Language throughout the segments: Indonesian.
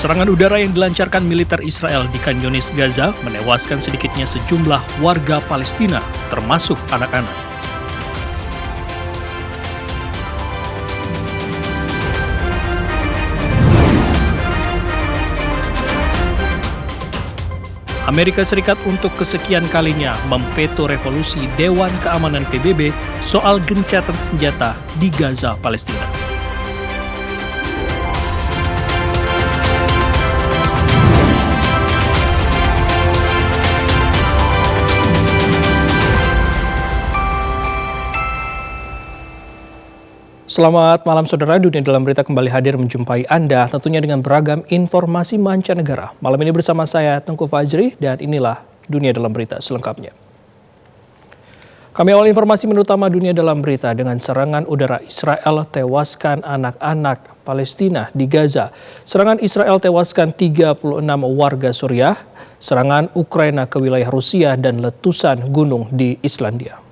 Serangan udara yang dilancarkan militer Israel di Khan Yunis, Gaza menewaskan sedikitnya sejumlah warga Palestina, termasuk anak-anak. Amerika Serikat untuk kesekian kalinya memveto resolusi Dewan Keamanan PBB soal gencatan senjata di Gaza, Palestina. Selamat malam saudara, Dunia Dalam Berita kembali hadir menjumpai Anda tentunya dengan beragam informasi mancanegara. Malam ini bersama saya Tengku Fajri dan inilah Dunia Dalam Berita selengkapnya. Kami awal informasi menu utama Dunia Dalam Berita dengan serangan udara Israel tewaskan anak-anak Palestina di Gaza. Serangan Israel tewaskan 36 warga Suriah, serangan Ukraina ke wilayah Rusia dan letusan gunung di Islandia.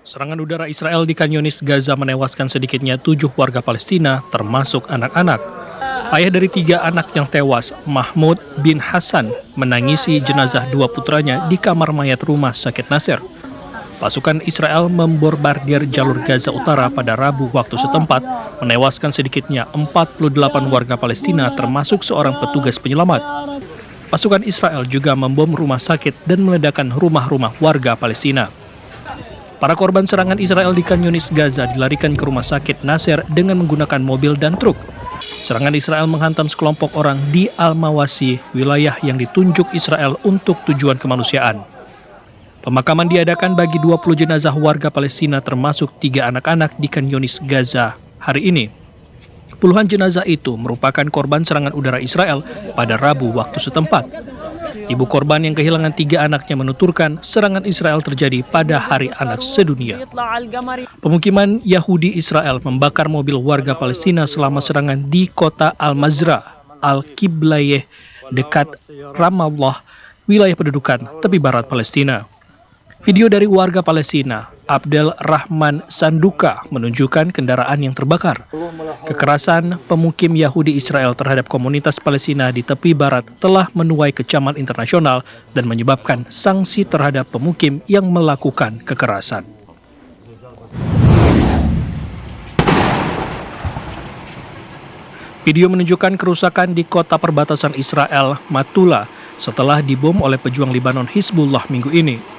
Serangan udara Israel di Khan Yunis, Gaza menewaskan sedikitnya 7 warga Palestina, termasuk anak-anak. Ayah dari 3 anak yang tewas, Mahmud bin Hasan, menangisi jenazah 2 putranya di kamar mayat rumah sakit Nasser. Pasukan Israel membombardir jalur Gaza Utara pada Rabu waktu setempat, menewaskan sedikitnya 48 warga Palestina, termasuk seorang petugas penyelamat. Pasukan Israel juga membom rumah sakit dan meledakkan rumah-rumah warga Palestina. Para korban serangan Israel di Khan Yunis, Gaza dilarikan ke rumah sakit Nasser dengan menggunakan mobil dan truk. Serangan Israel menghantam sekelompok orang di Al-Mawasi, wilayah yang ditunjuk Israel untuk tujuan kemanusiaan. Pemakaman diadakan bagi 20 jenazah warga Palestina termasuk 3 anak-anak di Khan Yunis, Gaza hari ini. Puluhan jenazah itu merupakan korban serangan udara Israel pada Rabu waktu setempat. Ibu korban yang kehilangan 3 anaknya menuturkan serangan Israel terjadi pada Hari Anak Sedunia. Pemukiman Yahudi Israel membakar mobil warga Palestina selama serangan di kota Al-Mazra, Al-Qiblayeh, dekat Ramallah, wilayah pendudukan tepi barat Palestina. Video dari warga Palestina, Abdel Rahman Sanduka, menunjukkan kendaraan yang terbakar. Kekerasan pemukim Yahudi Israel terhadap komunitas Palestina di tepi barat telah menuai kecaman internasional dan menyebabkan sanksi terhadap pemukim yang melakukan kekerasan. Video menunjukkan kerusakan di kota perbatasan Israel, Matula, setelah dibom oleh pejuang Libanon Hizbullah minggu ini.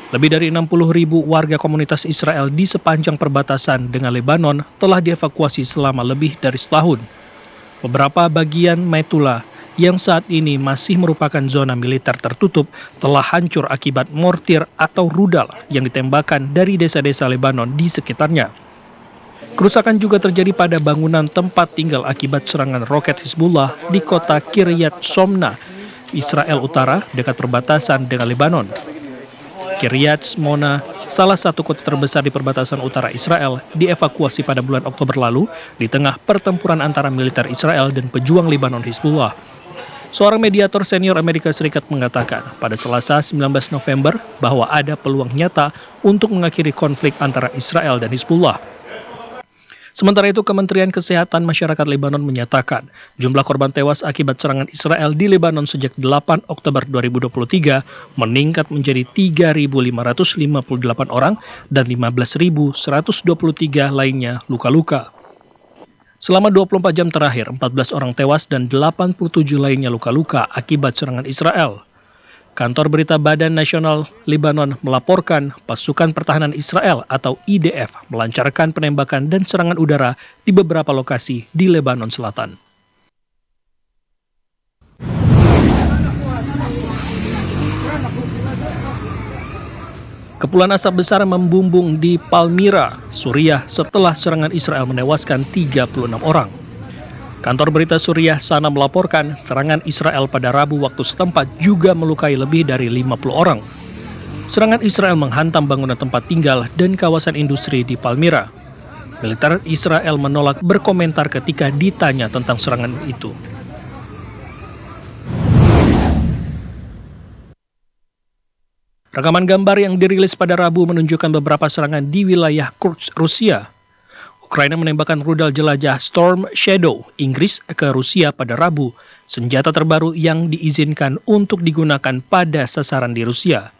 Lebih dari 60.000 warga komunitas Israel di sepanjang perbatasan dengan Lebanon telah dievakuasi selama lebih dari setahun. Beberapa bagian Metula yang saat ini masih merupakan zona militer tertutup telah hancur akibat mortir atau rudal yang ditembakkan dari desa-desa Lebanon di sekitarnya. Kerusakan juga terjadi pada bangunan tempat tinggal akibat serangan roket Hizbullah di kota Kiryat Shmona, Israel Utara, dekat perbatasan dengan Lebanon. Kiryat Shmona, salah satu kota terbesar di perbatasan utara Israel, dievakuasi pada bulan Oktober lalu di tengah pertempuran antara militer Israel dan pejuang Lebanon Hizbullah. Seorang mediator senior Amerika Serikat mengatakan pada Selasa 19 November bahwa ada peluang nyata untuk mengakhiri konflik antara Israel dan Hizbullah. Sementara itu, Kementerian Kesehatan Masyarakat Lebanon menyatakan jumlah korban tewas akibat serangan Israel di Lebanon sejak 8 Oktober 2023 meningkat menjadi 3.558 orang dan 15.123 lainnya luka-luka. Selama 24 jam terakhir, 14 orang tewas dan 87 lainnya luka-luka akibat serangan Israel. Kantor Berita Badan Nasional Lebanon melaporkan pasukan pertahanan Israel atau IDF melancarkan penembakan dan serangan udara di beberapa lokasi di Lebanon Selatan. Kepulan asap besar membumbung di Palmyra, Suriah setelah serangan Israel menewaskan 36 orang. Kantor berita Suriah Sana melaporkan serangan Israel pada Rabu waktu setempat juga melukai lebih dari 50 orang. Serangan Israel menghantam bangunan tempat tinggal dan kawasan industri di Palmyra. Militer Israel menolak berkomentar ketika ditanya tentang serangan itu. Rekaman gambar yang dirilis pada Rabu menunjukkan beberapa serangan di wilayah Kursk, Rusia. Ukraina menembakkan rudal jelajah Storm Shadow Inggris ke Rusia pada Rabu, senjata terbaru yang diizinkan untuk digunakan pada sasaran di Rusia.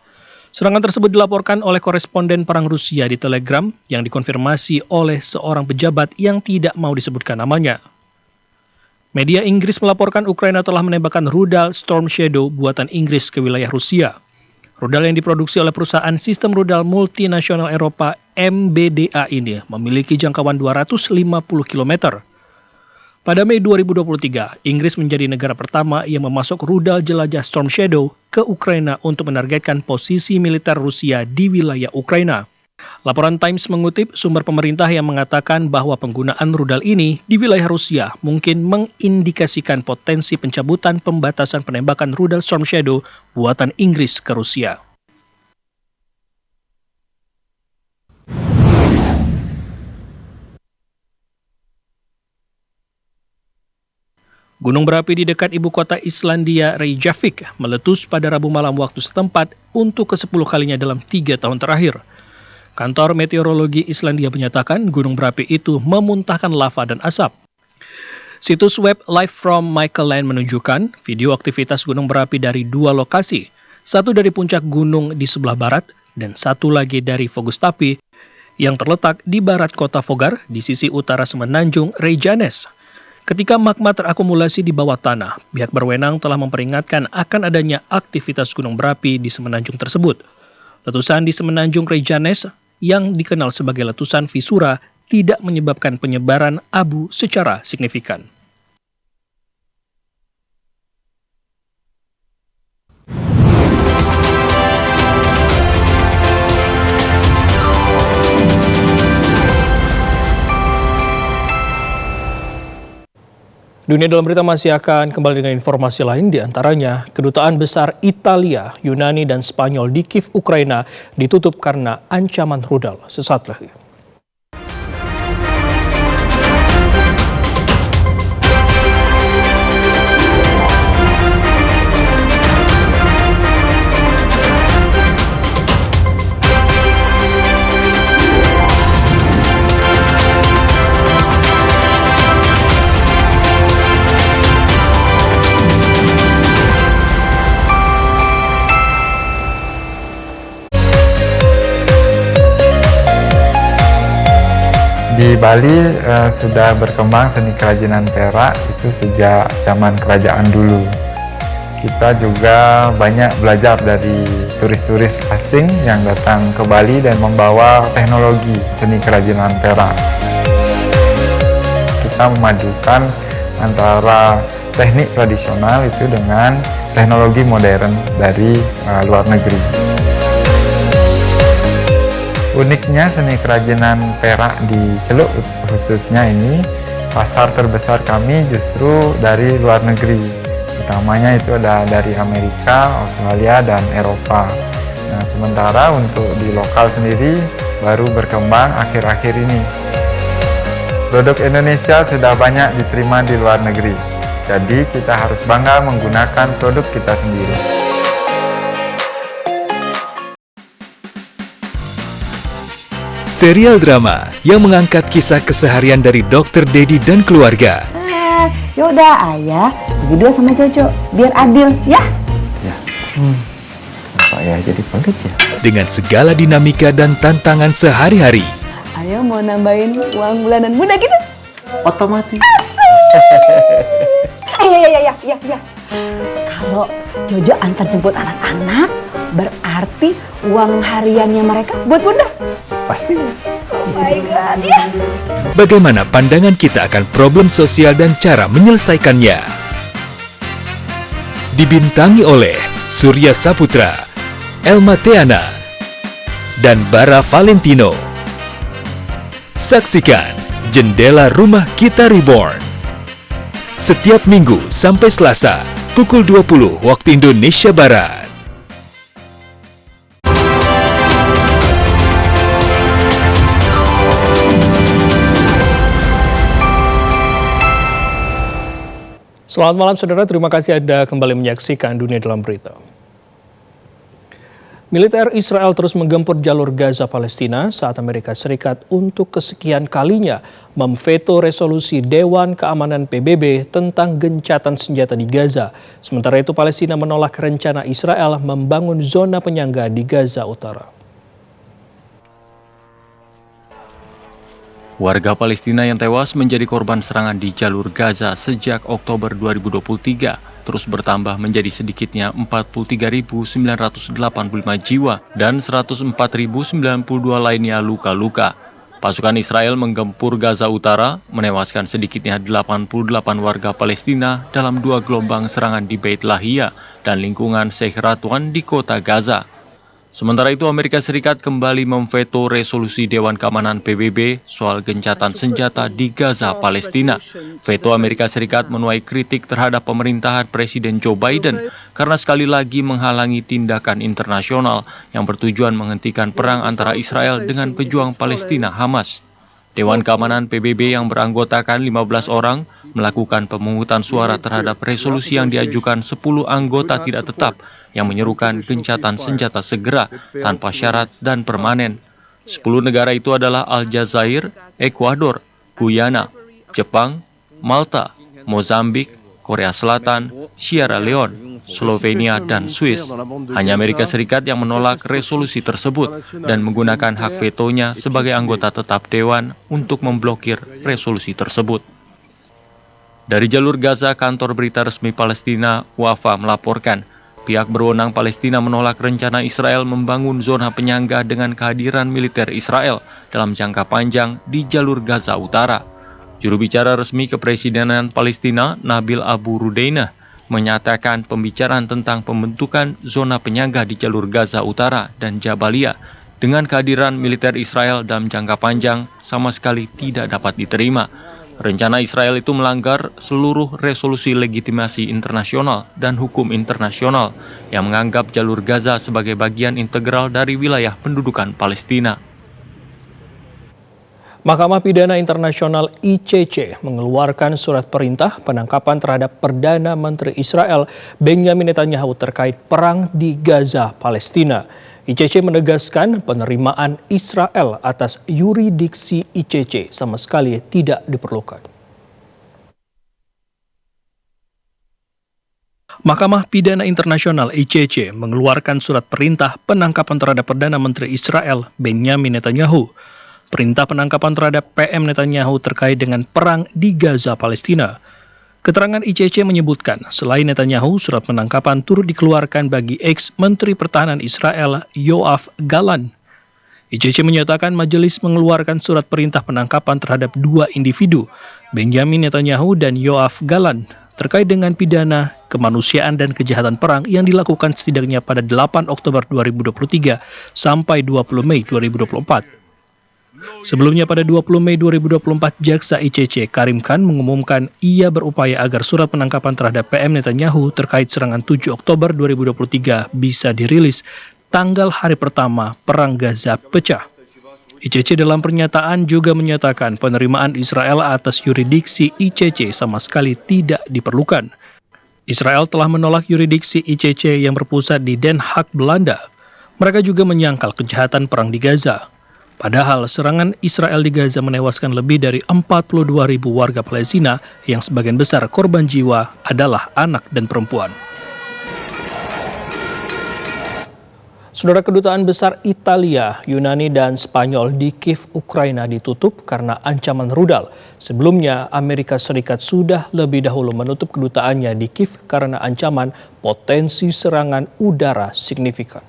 Serangan tersebut dilaporkan oleh koresponden Perang Rusia di Telegram yang dikonfirmasi oleh seorang pejabat yang tidak mau disebutkan namanya. Media Inggris melaporkan Ukraina telah menembakkan rudal Storm Shadow buatan Inggris ke wilayah Rusia. Rudal yang diproduksi oleh perusahaan sistem rudal multinasional Eropa MBDA ini memiliki jangkauan 250 km. Pada Mei 2023, Inggris menjadi negara pertama yang memasok rudal jelajah Storm Shadow ke Ukraina untuk menargetkan posisi militer Rusia di wilayah Ukraina. Laporan Times mengutip sumber pemerintah yang mengatakan bahwa penggunaan rudal ini di wilayah Rusia mungkin mengindikasikan potensi pencabutan pembatasan penembakan rudal Storm Shadow buatan Inggris ke Rusia. Gunung berapi di dekat ibu kota Islandia, Reykjavik, meletus pada Rabu malam waktu setempat untuk ke-10 kalinya dalam 3 tahun terakhir. Kantor Meteorologi Islandia menyatakan gunung berapi itu memuntahkan lava dan asap. Situs web Live from Michael Land menunjukkan video aktivitas gunung berapi dari 2 lokasi, satu dari puncak gunung di sebelah barat dan satu lagi dari Fogustapi yang terletak di barat kota Fogar di sisi utara semenanjung Reykjanes. Ketika magma terakumulasi di bawah tanah, pihak berwenang telah memperingatkan akan adanya aktivitas gunung berapi di semenanjung tersebut. Letusan di semenanjung Reykjanes yang dikenal sebagai letusan Visura tidak menyebabkan penyebaran abu secara signifikan. Dunia Dalam Berita masih akan kembali dengan informasi lain, diantaranya Kedutaan Besar Italia, Yunani, dan Spanyol di Kiev, Ukraina ditutup karena ancaman rudal. Sesaat lagi. Di Bali sudah berkembang seni kerajinan perak itu sejak zaman kerajaan dulu. Kita juga banyak belajar dari turis-turis asing yang datang ke Bali dan membawa teknologi seni kerajinan perak. Kita memadukan antara teknik tradisional itu dengan teknologi modern dari luar negeri. Uniknya seni kerajinan perak di Celuk khususnya ini, pasar terbesar kami justru dari luar negeri. Utamanya itu ada dari Amerika, Australia, dan Eropa. Nah, sementara untuk di lokal sendiri baru berkembang akhir-akhir ini. Produk Indonesia sudah banyak diterima di luar negeri. Jadi kita harus bangga menggunakan produk kita sendiri. Serial drama yang mengangkat kisah keseharian dari Dr. Dedi dan keluarga. Yaudah ayah, berdua sama Jojo, biar adil, ya? Ya. Kenapa ya jadi pelit ya? Dengan segala dinamika dan tantangan sehari-hari. Ayo mau nambahin uang bulanan bunda gitu? Otomatis. Ya. Kalau Jojo antar jemput anak-anak, berarti uang hariannya mereka buat bunda. Pastinya. Oh my God, ya. Bagaimana pandangan kita akan problem sosial dan cara menyelesaikannya? Dibintangi oleh Surya Saputra, Elma Teana, dan Bara Valentino. Saksikan Jendela Rumah Kita Reborn. Setiap Minggu sampai Selasa, pukul 20 waktu Indonesia Barat. Selamat malam saudara, terima kasih Anda kembali menyaksikan Dunia Dalam Berita. Militer Israel terus menggempur jalur Gaza Palestina saat Amerika Serikat untuk kesekian kalinya memveto resolusi Dewan Keamanan PBB tentang gencatan senjata di Gaza. Sementara itu Palestina menolak rencana Israel membangun zona penyangga di Gaza Utara. Warga Palestina yang tewas menjadi korban serangan di jalur Gaza sejak Oktober 2023 terus bertambah menjadi sedikitnya 43.985 jiwa dan 104.092 lainnya luka-luka. Pasukan Israel menggempur Gaza Utara, menewaskan sedikitnya 88 warga Palestina dalam 2 gelombang serangan di Beit Lahia dan lingkungan Sheikh Radwan di kota Gaza. Sementara itu, Amerika Serikat kembali memveto resolusi Dewan Keamanan PBB soal gencatan senjata di Gaza, Palestina. Veto Amerika Serikat menuai kritik terhadap pemerintahan Presiden Joe Biden karena sekali lagi menghalangi tindakan internasional yang bertujuan menghentikan perang antara Israel dengan pejuang Palestina Hamas. Dewan Keamanan PBB yang beranggotakan 15 orang melakukan pemungutan suara terhadap resolusi yang diajukan 10 anggota tidak tetap yang menyerukan gencatan senjata segera tanpa syarat dan permanen. 10 negara itu adalah Aljazair, Ekuador, Guyana, Jepang, Malta, Mozambik, Korea Selatan, Sierra Leone, Slovenia, dan Swiss. Hanya Amerika Serikat yang menolak resolusi tersebut dan menggunakan hak vetonya sebagai anggota tetap Dewan untuk memblokir resolusi tersebut. Dari jalur Gaza, kantor berita resmi Palestina, WAFA, melaporkan pihak berwenang Palestina menolak rencana Israel membangun zona penyangga dengan kehadiran militer Israel dalam jangka panjang di jalur Gaza Utara. Juru bicara resmi Kepresidenan Palestina, Nabil Abu Rudainah, menyatakan pembicaraan tentang pembentukan zona penyangga di jalur Gaza Utara dan Jabalia dengan kehadiran militer Israel dalam jangka panjang sama sekali tidak dapat diterima. Rencana Israel itu melanggar seluruh resolusi legitimasi internasional dan hukum internasional yang menganggap jalur Gaza sebagai bagian integral dari wilayah pendudukan Palestina. Mahkamah Pidana Internasional ICC mengeluarkan surat perintah penangkapan terhadap Perdana Menteri Israel Benjamin Netanyahu terkait perang di Gaza, Palestina. ICC menegaskan penerimaan Israel atas yurisdiksi ICC sama sekali tidak diperlukan. Mahkamah Pidana Internasional ICC mengeluarkan surat perintah penangkapan terhadap Perdana Menteri Israel Benjamin Netanyahu. Perintah penangkapan terhadap PM Netanyahu terkait dengan perang di Gaza, Palestina. Keterangan ICC menyebutkan, selain Netanyahu, surat penangkapan turut dikeluarkan bagi ex-Menteri Pertahanan Israel Yoav Gallant. ICC menyatakan majelis mengeluarkan surat perintah penangkapan terhadap 2 individu, Benjamin Netanyahu dan Yoav Gallant, terkait dengan pidana, kemanusiaan, dan kejahatan perang yang dilakukan setidaknya pada 8 Oktober 2023 sampai 20 Mei 2024. Sebelumnya pada 20 Mei 2024, Jaksa ICC Karim Khan mengumumkan ia berupaya agar surat penangkapan terhadap PM Netanyahu terkait serangan 7 Oktober 2023 bisa dirilis tanggal hari pertama Perang Gaza pecah. ICC dalam pernyataan juga menyatakan penerimaan Israel atas yurisdiksi ICC sama sekali tidak diperlukan. Israel telah menolak yurisdiksi ICC yang berpusat di Den Haag, Belanda. Mereka juga menyangkal kejahatan perang di Gaza. Padahal serangan Israel di Gaza menewaskan lebih dari 42.000 warga Palestina yang sebagian besar korban jiwa adalah anak dan perempuan. Saudara, kedutaan besar Italia, Yunani, dan Spanyol di Kiev, Ukraina ditutup karena ancaman rudal. Sebelumnya, Amerika Serikat sudah lebih dahulu menutup kedutaannya di Kiev karena ancaman potensi serangan udara signifikan.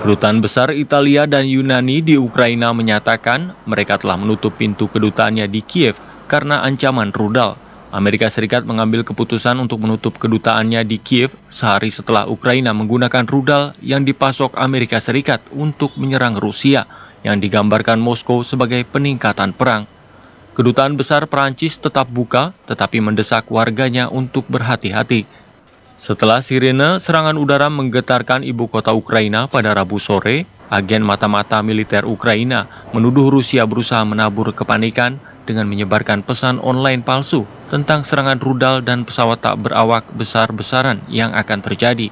Kedutaan besar Italia dan Yunani di Ukraina menyatakan mereka telah menutup pintu kedutaannya di Kiev karena ancaman rudal. Amerika Serikat mengambil keputusan untuk menutup kedutaannya di Kiev sehari setelah Ukraina menggunakan rudal yang dipasok Amerika Serikat untuk menyerang Rusia, yang digambarkan Moskow sebagai peningkatan perang. Kedutaan besar Perancis tetap buka, tetapi mendesak warganya untuk berhati-hati. Setelah sirene serangan udara menggetarkan ibu kota Ukraina pada Rabu sore, agen mata-mata militer Ukraina menuduh Rusia berusaha menabur kepanikan dengan menyebarkan pesan online palsu tentang serangan rudal dan pesawat tak berawak besar-besaran yang akan terjadi.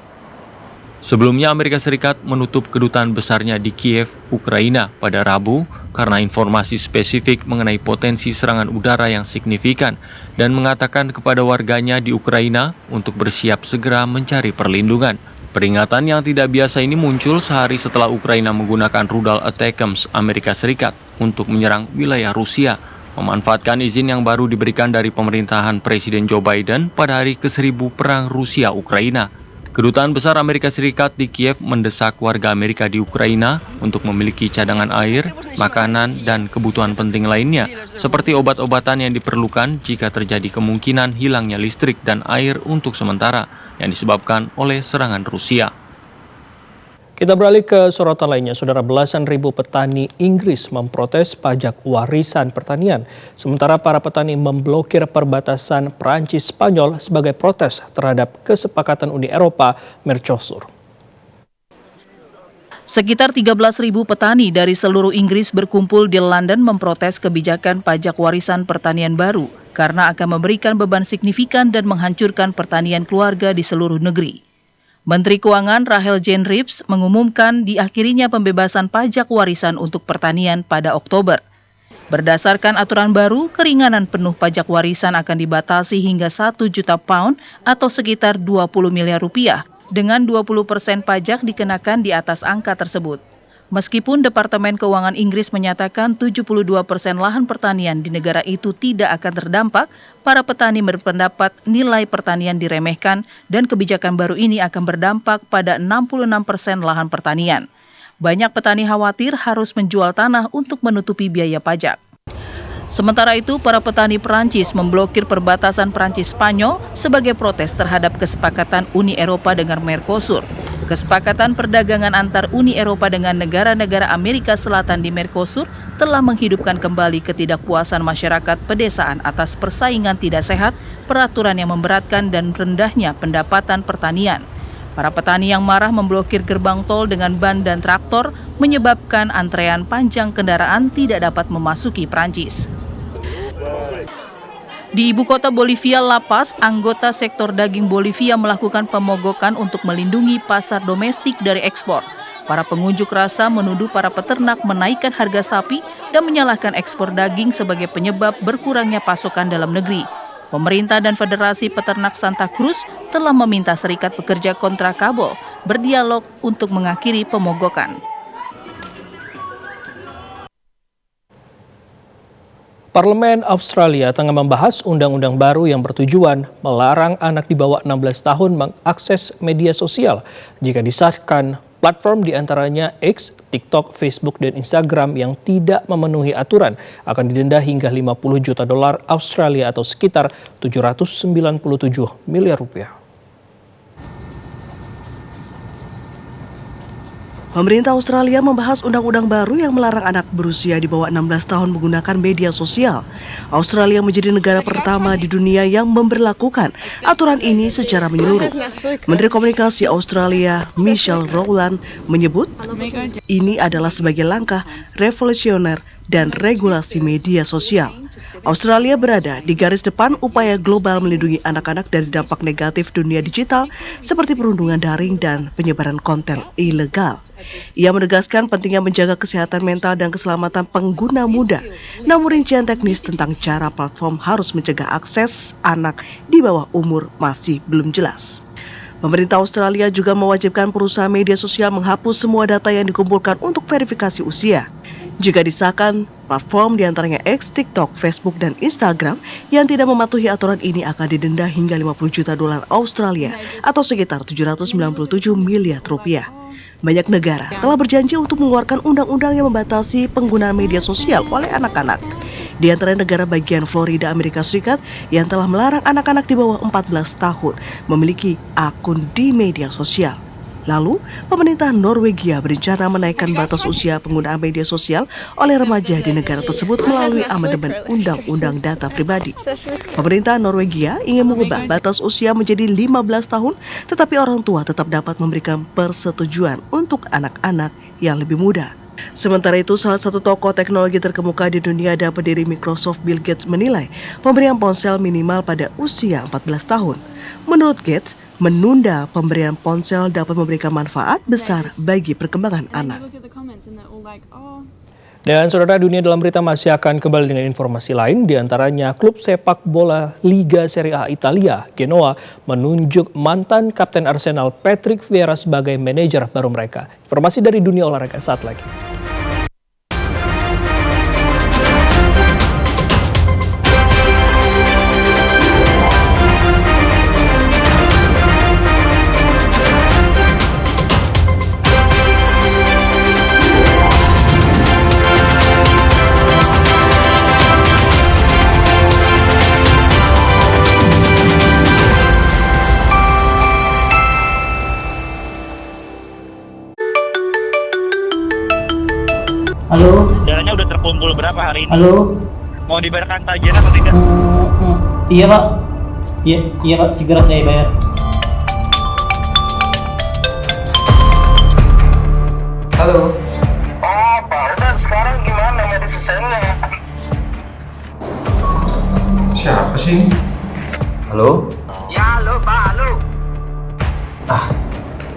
Sebelumnya, Amerika Serikat menutup kedutaan besarnya di Kiev, Ukraina pada Rabu karena informasi spesifik mengenai potensi serangan udara yang signifikan dan mengatakan kepada warganya di Ukraina untuk bersiap segera mencari perlindungan. Peringatan yang tidak biasa ini muncul sehari setelah Ukraina menggunakan rudal ATACMS Amerika Serikat untuk menyerang wilayah Rusia, memanfaatkan izin yang baru diberikan dari pemerintahan Presiden Joe Biden pada hari ke-1000 perang Rusia-Ukraina. Kedutaan Besar Amerika Serikat di Kiev mendesak warga Amerika di Ukraina untuk memiliki cadangan air, makanan, dan kebutuhan penting lainnya, seperti obat-obatan yang diperlukan jika terjadi kemungkinan hilangnya listrik dan air untuk sementara yang disebabkan oleh serangan Rusia. Kita beralih ke sorotan lainnya. Saudara, belasan ribu petani Inggris memprotes pajak warisan pertanian. Sementara para petani memblokir perbatasan Prancis-Spanyol sebagai protes terhadap kesepakatan Uni Eropa Mercosur. Sekitar 13.000 petani dari seluruh Inggris berkumpul di London memprotes kebijakan pajak warisan pertanian baru karena akan memberikan beban signifikan dan menghancurkan pertanian keluarga di seluruh negeri. Menteri Keuangan Rachel Jane Reeves mengumumkan diakhirinya pembebasan pajak warisan untuk pertanian pada Oktober. Berdasarkan aturan baru, keringanan penuh pajak warisan akan dibatasi hingga 1 juta pound atau sekitar 20 miliar rupiah, dengan 20% pajak dikenakan di atas angka tersebut. Meskipun Departemen Keuangan Inggris menyatakan 72% lahan pertanian di negara itu tidak akan terdampak, para petani berpendapat nilai pertanian diremehkan dan kebijakan baru ini akan berdampak pada 66% lahan pertanian. Banyak petani khawatir harus menjual tanah untuk menutupi biaya pajak. Sementara itu, para petani Perancis memblokir perbatasan Prancis-Spanyol sebagai protes terhadap kesepakatan Uni Eropa dengan Mercosur. Kesepakatan perdagangan antar Uni Eropa dengan negara-negara Amerika Selatan di Mercosur telah menghidupkan kembali ketidakpuasan masyarakat pedesaan atas persaingan tidak sehat, peraturan yang memberatkan dan rendahnya pendapatan pertanian. Para petani yang marah memblokir gerbang tol dengan ban dan traktor, menyebabkan antrean panjang kendaraan tidak dapat memasuki Prancis. Di ibu kota Bolivia, La Paz, anggota sektor daging Bolivia melakukan pemogokan untuk melindungi pasar domestik dari ekspor. Para pengunjuk rasa menuduh para peternak menaikkan harga sapi dan menyalahkan ekspor daging sebagai penyebab berkurangnya pasokan dalam negeri. Pemerintah dan Federasi Peternak Santa Cruz telah meminta Serikat Pekerja Kontrakabo berdialog untuk mengakhiri pemogokan. Parlemen Australia tengah membahas undang-undang baru yang bertujuan melarang anak di bawah 16 tahun mengakses media sosial. Jika disahkan, platform diantaranya X, TikTok, Facebook, dan Instagram yang tidak memenuhi aturan akan didenda hingga 50 juta dolar Australia atau sekitar 797 miliar rupiah. Pemerintah Australia membahas undang-undang baru yang melarang anak berusia di bawah 16 tahun menggunakan media sosial. Australia menjadi negara pertama di dunia yang memberlakukan aturan ini secara menyeluruh. Menteri Komunikasi Australia, Michelle Rowland, menyebut ini adalah sebagai langkah revolusioner dan regulasi media sosial. Australia berada di garis depan upaya global melindungi anak-anak dari dampak negatif dunia digital seperti perundungan daring dan penyebaran konten ilegal. Ia menegaskan pentingnya menjaga kesehatan mental dan keselamatan pengguna muda. Namun rincian teknis tentang cara platform harus mencegah akses anak di bawah umur masih belum jelas. Pemerintah Australia juga mewajibkan perusahaan media sosial menghapus semua data yang dikumpulkan untuk verifikasi usia. Jika disahkan, platform diantaranya X, TikTok, Facebook, dan Instagram yang tidak mematuhi aturan ini akan didenda hingga 50 juta dolar Australia atau sekitar 797 miliar rupiah. Banyak negara telah berjanji untuk mengeluarkan undang-undang yang membatasi penggunaan media sosial oleh anak-anak. Di antara negara bagian Florida, Amerika Serikat, yang telah melarang anak-anak di bawah 14 tahun memiliki akun di media sosial. Lalu, pemerintah Norwegia berencana menaikkan batas usia penggunaan media sosial oleh remaja di negara tersebut melalui amandemen Undang-Undang Data Pribadi. Pemerintah Norwegia ingin mengubah batas usia menjadi 15 tahun, tetapi orang tua tetap dapat memberikan persetujuan untuk anak-anak yang lebih muda. Sementara itu, salah satu tokoh teknologi terkemuka di dunia dan pendiri Microsoft, Bill Gates, menilai pemberian ponsel minimal pada usia 14 tahun. Menurut Gates, menunda pemberian ponsel dapat memberikan manfaat besar bagi perkembangan anak. Dan saudara, dunia dalam berita masih akan kembali dengan informasi lain, diantaranya klub sepak bola Liga Serie A Italia, Genoa, menunjuk mantan kapten Arsenal Patrick Vieira sebagai manajer baru mereka. Informasi dari dunia olahraga saat lagi. Halo. Dananya udah terkumpul berapa hari ini? Halo. Mau dibayarkan tagihan atau tidak? Iya Pak. Iya Pak, segera saya bayar. Halo. Oh, Pak, udah sekarang gimana mau diselesainya? Siapa sih? Halo? Ya, halo Pak, halo.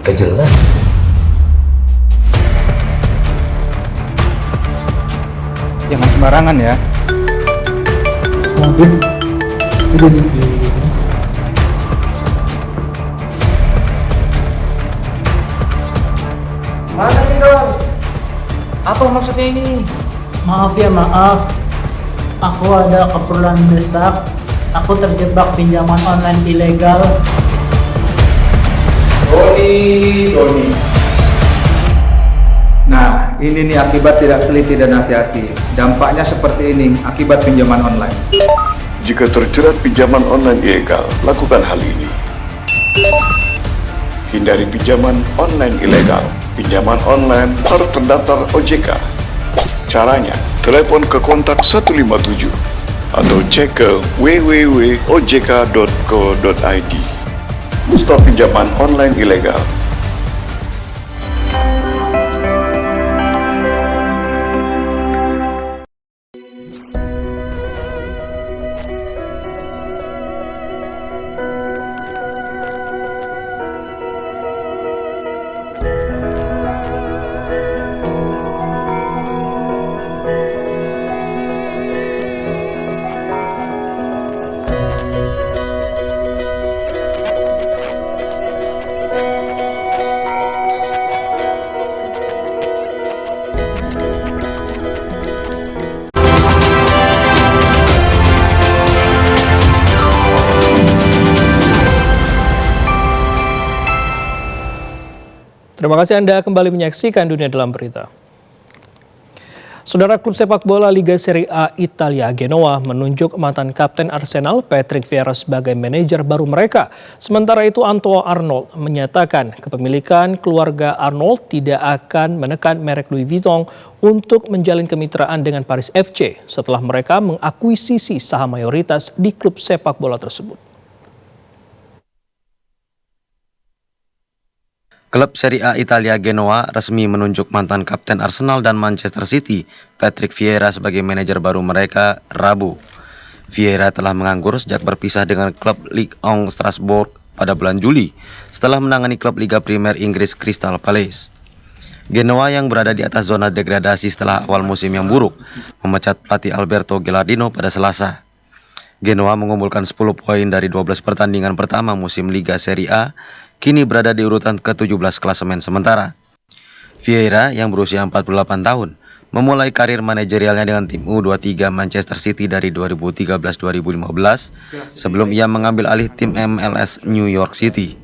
Gak jelas. Jangan sembarangan ya. Mana nih dong? Apa maksudnya ini? Maaf ya, maaf. Aku ada keperluan mendesak. Aku terjebak pinjaman online ilegal. Doni. Nah, ini nih akibat tidak teliti dan hati-hati. Dampaknya seperti ini akibat pinjaman online. Jika terjerat pinjaman online ilegal, lakukan hal ini. Hindari pinjaman online ilegal. Pinjaman online harus terdaftar OJK. Caranya, telepon ke kontak 157 atau cek ke www.ojk.co.id. Stop pinjaman online ilegal. Terima kasih Anda kembali menyaksikan Dunia Dalam Berita. Saudara, klub sepak bola Liga Serie A Italia Genoa menunjuk mantan kapten Arsenal Patrick Vieira sebagai manajer baru mereka. Sementara itu Antoine Arnaud menyatakan kepemilikan keluarga Arnold tidak akan menekan merek Louis Vuitton untuk menjalin kemitraan dengan Paris FC setelah mereka mengakuisisi saham mayoritas di klub sepak bola tersebut. Klub Serie A Italia Genoa resmi menunjuk mantan kapten Arsenal dan Manchester City, Patrick Vieira, sebagai manajer baru mereka Rabu. Vieira telah menganggur sejak berpisah dengan klub Ligue 1 Strasbourg pada bulan Juli setelah menangani klub Liga Primer Inggris Crystal Palace. Genoa yang berada di atas zona degradasi setelah awal musim yang buruk memecat pelatih Alberto Gilardino pada Selasa. Genoa mengumpulkan 10 poin dari 12 pertandingan pertama musim Liga Serie A, kini berada di urutan ke-17 klasemen sementara. Vieira yang berusia 48 tahun memulai karir manajerialnya dengan tim U23 Manchester City dari 2013-2015 sebelum ia mengambil alih tim MLS New York City.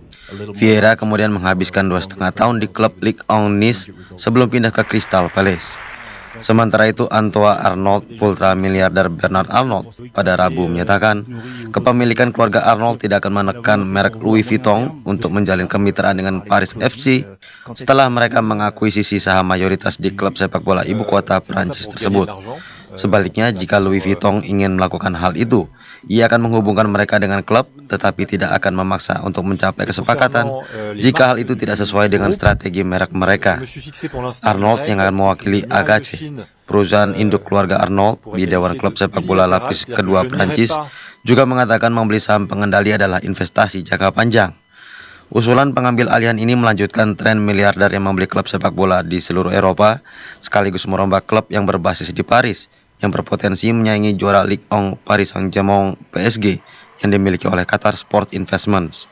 Vieira kemudian menghabiskan 2,5 tahun di klub Ligue 1 Nice sebelum pindah ke Crystal Palace. Sementara itu, Antoine Arnaud, ultra miliarder Bernard Arnault, pada Rabu menyatakan kepemilikan keluarga Arnold tidak akan menekan merek Louis Vuitton untuk menjalin kemitraan dengan Paris FC setelah mereka mengakuisisi saham mayoritas di klub sepak bola ibu kota Prancis tersebut. Sebaliknya, jika Louis Vuitton ingin melakukan hal itu, ia akan menghubungkan mereka dengan klub, tetapi tidak akan memaksa untuk mencapai kesepakatan jika hal itu tidak sesuai dengan strategi merek mereka. Arnold yang akan mewakili AKC, perusahaan induk keluarga Arnold di Dewan Klub Sepak Bola Lapis kedua Prancis, juga mengatakan membeli saham pengendali adalah investasi jangka panjang. Usulan pengambil alihan ini melanjutkan tren miliarder yang membeli klub sepak bola di seluruh Eropa, sekaligus merombak klub yang berbasis di Paris, yang berpotensi menyaingi juara Ligue 1 Paris Saint-Germain PSG yang dimiliki oleh Qatar Sport Investments.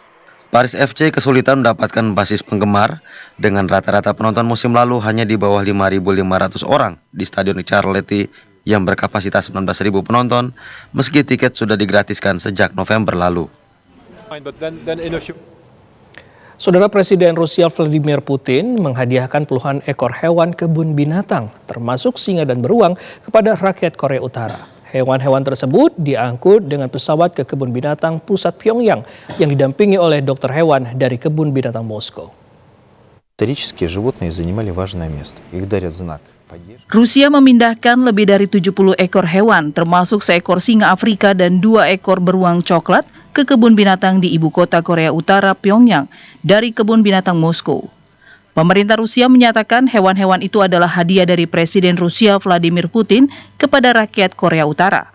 Paris FC kesulitan mendapatkan basis penggemar dengan rata-rata penonton musim lalu hanya di bawah 5.500 orang di Stadion Charleroi yang berkapasitas 19.000 penonton, meski tiket sudah digratiskan sejak November lalu. Saudara Presiden Rusia Vladimir Putin menghadiahkan puluhan ekor hewan kebun binatang, termasuk singa dan beruang, kepada rakyat Korea Utara. Hewan-hewan tersebut diangkut dengan pesawat ke kebun binatang pusat Pyongyang yang didampingi oleh dokter hewan dari kebun binatang Moskow. Rusia memindahkan lebih dari 70 ekor hewan, termasuk seekor singa Afrika dan 2 ekor beruang coklat, ke kebun binatang di ibu kota Korea Utara, Pyongyang, dari kebun binatang Moskow. Pemerintah Rusia menyatakan hewan-hewan itu adalah hadiah dari Presiden Rusia Vladimir Putin kepada rakyat Korea Utara.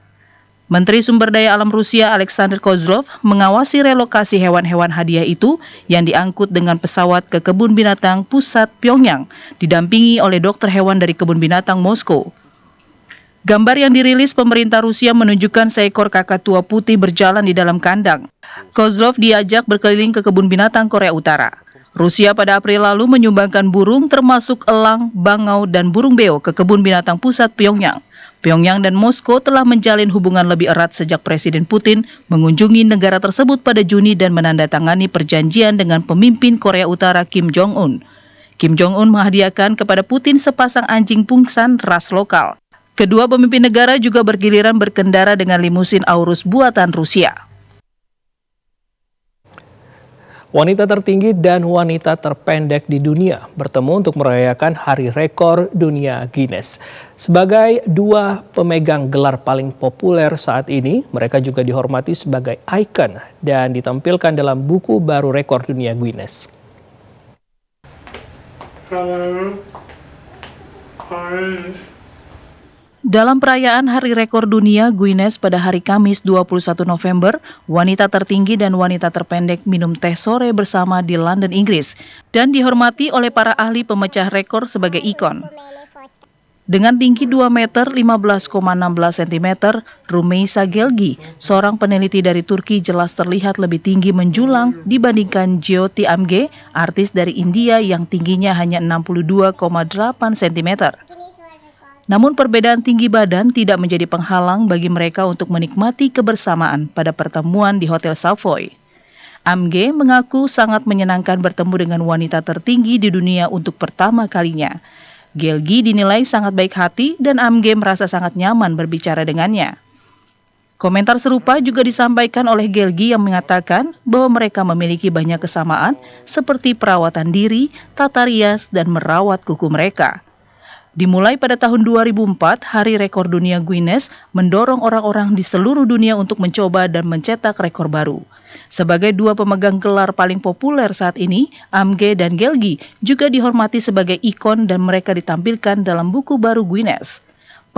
Menteri Sumber Daya Alam Rusia Alexander Kozlov mengawasi relokasi hewan-hewan hadiah itu yang diangkut dengan pesawat ke kebun binatang pusat Pyongyang, didampingi oleh dokter hewan dari kebun binatang Moskow. Gambar yang dirilis pemerintah Rusia menunjukkan seekor kakatua putih berjalan di dalam kandang. Kozlov diajak berkeliling ke kebun binatang Korea Utara. Rusia pada April lalu menyumbangkan burung termasuk elang, bangau, dan burung beo ke kebun binatang pusat Pyongyang. Pyongyang dan Moskow telah menjalin hubungan lebih erat sejak Presiden Putin mengunjungi negara tersebut pada Juni dan menandatangani perjanjian dengan pemimpin Korea Utara Kim Jong-un. Kim Jong-un menghadiahkan kepada Putin sepasang anjing pungsan ras lokal. Kedua pemimpin negara juga bergiliran berkendara dengan limusin Aurus buatan Rusia. Wanita tertinggi dan wanita terpendek di dunia bertemu untuk merayakan Hari Rekor Dunia Guinness. Sebagai dua pemegang gelar paling populer saat ini, mereka juga dihormati sebagai ikon dan ditampilkan dalam buku baru rekor dunia Guinness. Dalam perayaan Hari Rekor Dunia Guinness pada hari Kamis 21 November, wanita tertinggi dan wanita terpendek minum teh sore bersama di London, Inggris, dan dihormati oleh para ahli pemecah rekor sebagai ikon. Dengan tinggi 2 meter 15,16 cm, Rumeysa Gelgi, seorang peneliti dari Turki, jelas terlihat lebih tinggi menjulang dibandingkan Jyoti Amge, artis dari India yang tingginya hanya 62,8 cm. Namun perbedaan tinggi badan tidak menjadi penghalang bagi mereka untuk menikmati kebersamaan pada pertemuan di Hotel Savoy. Amge mengaku sangat menyenangkan bertemu dengan wanita tertinggi di dunia untuk pertama kalinya. Gelgi dinilai sangat baik hati dan Amge merasa sangat nyaman berbicara dengannya. Komentar serupa juga disampaikan oleh Gelgi yang mengatakan bahwa mereka memiliki banyak kesamaan seperti perawatan diri, tata rias, dan merawat kuku mereka. Dimulai pada tahun 2004, Hari Rekor Dunia Guinness mendorong orang-orang di seluruh dunia untuk mencoba dan mencetak rekor baru. Sebagai dua pemegang gelar paling populer saat ini, Amge dan Gelgi juga dihormati sebagai ikon dan mereka ditampilkan dalam buku baru Guinness.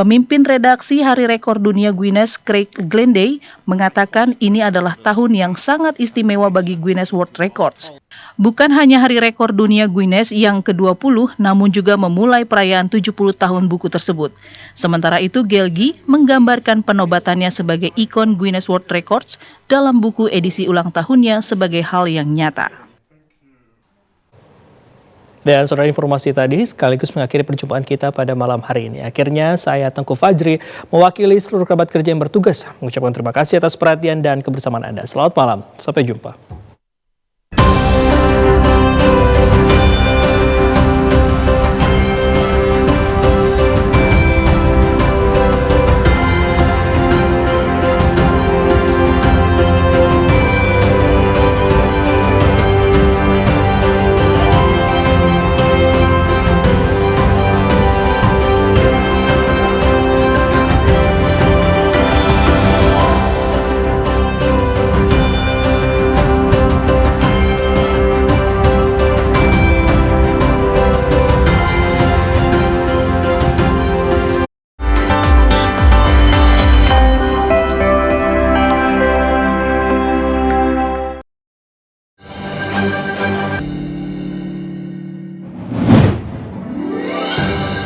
Pemimpin redaksi Hari Rekor Dunia Guinness, Craig Glenday, mengatakan ini adalah tahun yang sangat istimewa bagi Guinness World Records. Bukan hanya Hari Rekor Dunia Guinness yang ke-20, namun juga memulai perayaan 70 tahun buku tersebut. Sementara itu, Gelgi menggambarkan penobatannya sebagai ikon Guinness World Records dalam buku edisi ulang tahunnya sebagai hal yang nyata. Dan saudara, informasi tadi sekaligus mengakhiri perjumpaan kita pada malam hari ini. Akhirnya saya Tengku Fajri mewakili seluruh kerabat kerja yang bertugas mengucapkan terima kasih atas perhatian dan kebersamaan Anda. Selamat malam, sampai jumpa.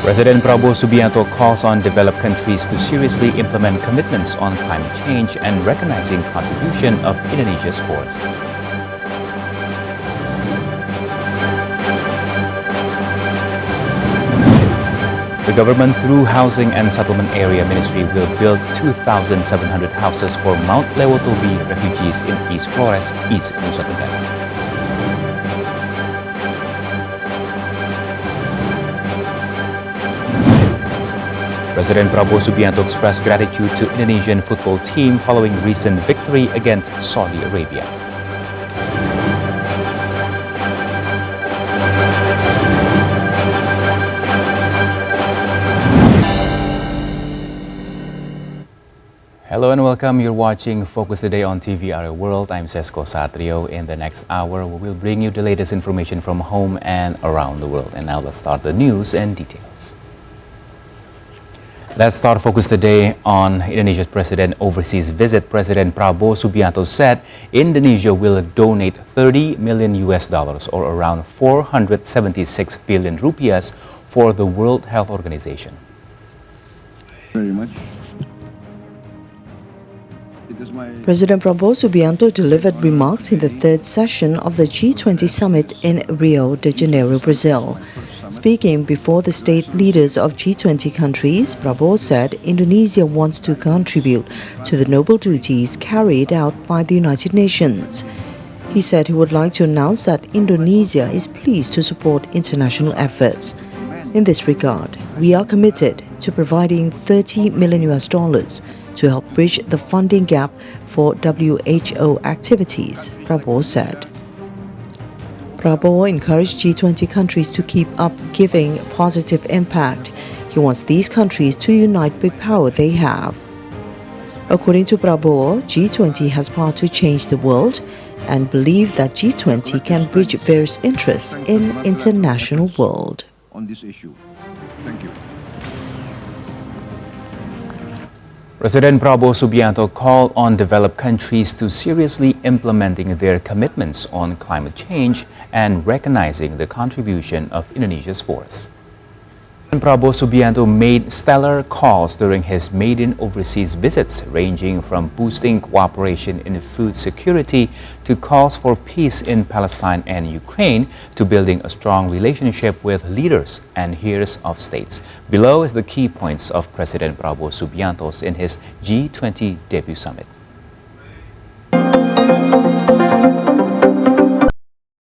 President Prabowo Subianto calls on developed countries to seriously implement commitments on climate change and recognizing contribution of Indonesia's forests. The government, through Housing and Settlement Area Ministry, will build 2,700 houses for Mount Lewotobi refugees in East Flores, East Nusa Tenggara. President Prabowo Subianto expressed gratitude to Indonesian football team following recent victory against Saudi Arabia. Hello and welcome. You're watching Focus Today on TVRA World. I'm Sesko Satrio. In the next hour, we will bring you the latest information from home and around the world. And now let's start the news and details. Let's start Focus Today on Indonesia's president overseas visit. President Prabowo Subianto said Indonesia will donate $30 million or around 476 billion rupiahs for the World Health Organization. Very much. President Prabowo Subianto delivered remarks in the third session of the G20 summit in Rio de Janeiro, Brazil. Speaking before the state leaders of G20 countries, Prabowo said Indonesia wants to contribute to the noble duties carried out by the United Nations. He said he would like to announce that Indonesia is pleased to support international efforts. In this regard, we are committed to providing $30 million to help bridge the funding gap for WHO activities, Prabowo said. Prabowo encouraged G20 countries to keep up giving positive impact. He wants these countries to unite big power they have. According to Prabowo, G20 has power to change the world and believe that G20 can bridge various interests in international world. On this issue. Thank you. President Prabowo Subianto called on developed countries to seriously implementing their commitments on climate change and recognizing the contribution of Indonesia's forests. Prabowo Subianto made stellar calls during his maiden overseas visits, ranging from boosting cooperation in food security to calls for peace in Palestine and Ukraine to building a strong relationship with leaders and heads of states. Below is the key points of President Prabowo Subianto in his G20 debut summit.